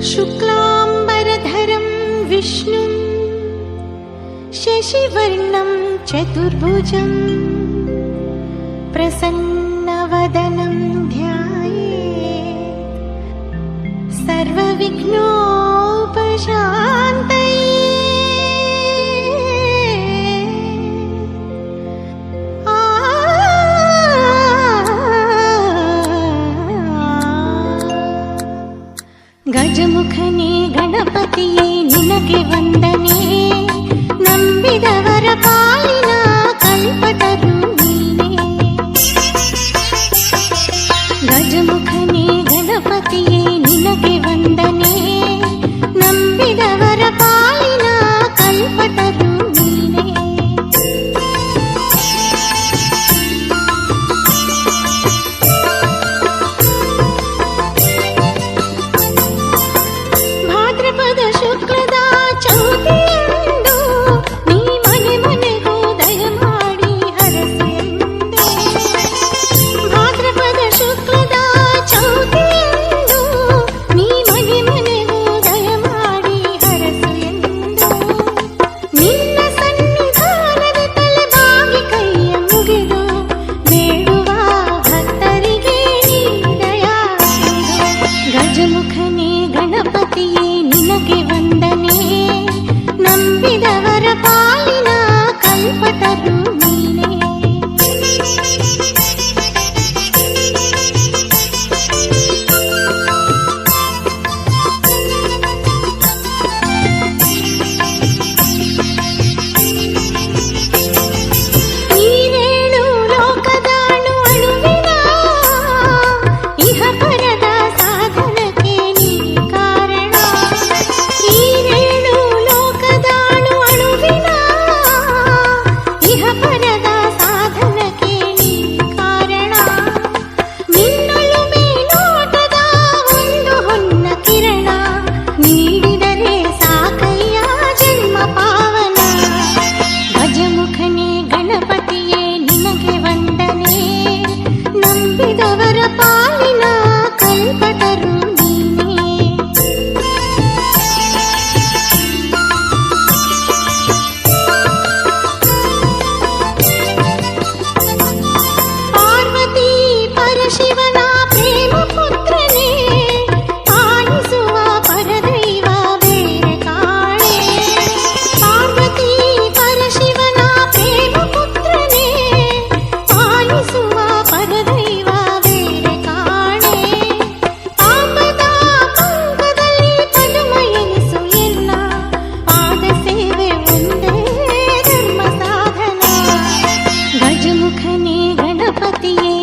शुक्लाम्बरधरं विष्णुं शशिवर्णं चतुर्भुजं प्रसन्नवदनं ध्यायेत् सर्वविघ्नोपशान्तये। ಗಜಮುಖನೇ ಗಣಪತಿಯೇ ನಿನಗೆ ವಂದನೆ, ನಂಬಿದವರ ಪಾಲಿನ ಕಲ್ಪತರು ನೀನೇ. ಗಜಮುಖನೇ ಗಣಪತಿಯೇ ನಿನಗೆ ವಂದನೆ, ನಂಬಿದವರ ಪಾಲಿನ ಕಲ್ಪತರು ನೀನೇ. ಭಾದ್ರಪದ ಶುಕ್ಲದ ಚೌತಿಯಂದು ನೀ ಮನೆ ಮನೆಗೂ ದಯಮಾಡಿ ಹರಸೆಂದೆ. ಭಾದ್ರಪದ ಶುಕ್ಲದ ಚೌತಿಯಂದು ನೀ ಮನೆ ಮನೆಗೂ ದಯಮಾಡಿ ಹರಸು ಎಂದು ನಿನ್ನ ಸನ್ನಿಧಾನದ ತಲೆ ಬಾಗಿ ಕೈಯ ಮುಗಿದು ಬೇಡುವ ಭಕ್ತರಿಗೆ ನೀ ದಯಾಸಿದು. ಗಜಮುಖನೇ ಗಣಪತಿಯೇ ನಿನಗೆ ವಂದನೆ, ನಂಬಿದವರ ಪಾಲಿನ ಕಲ್ಪತರು ನೀನೇ. ನೀನೇಳು ಲೋಕದಾಳು ಅಳುವಿನ ಇಹ ಪರದ ಸಾಧನಕ್ಕೆ ನೀ ಕಾರಣ. ನೀನೇಳು ಲೋಕದಾಳು ಅಳುವಿನ ಇಹ ಪರದ ಸಾಧನಕ್ಕೆ ನೀ ಕಾರಣ. ನಿನ್ನೊಳು ಮೇಲೋಟದ ಒಂದು ಹೊನ್ನ ಕಿರಣ ನೀಡಿದರೆ ಸಾಕಯ್ಯ ಜನ್ಮ ಪಾವನ. ಗಜಮುಖನೇ ಗಣಪತಿಯೇ ನಿನಗೆ ವಂದನೆ, ನಂಬಿದವರ ಪಾಲಿನ ಕಲ್ಪತರು ನೀನೇ. ಪಾರ್ವತಿ ಪರಶಿವನ ಪ್ರೇಮ ಪುತ್ರನೇ, ಪಾಲಿಸುವ ಪರದೈವ ಬೇರೆ ಕಾಣೆ. ಪಾರ್ವತಿ ಪರಶಿವನ ಪ್ರೇಮ ಪುತ್ರನೇ, ಪಾಲಿಸುವ ಪರದೈವ ಬೇರೆ ಕಾಣೆ. ಪಾಪದ ಪಂಕದಲ್ಲಿ ಪದುಮ ಎನಿಸು ಎಲ್ಲ, ಪಾದ ಸೇವೆ ಒಂದೇ ಧರ್ಮ ಸಾಧನ. ಗಜಮುಖನೇ ಗಣಪತಿಯೇ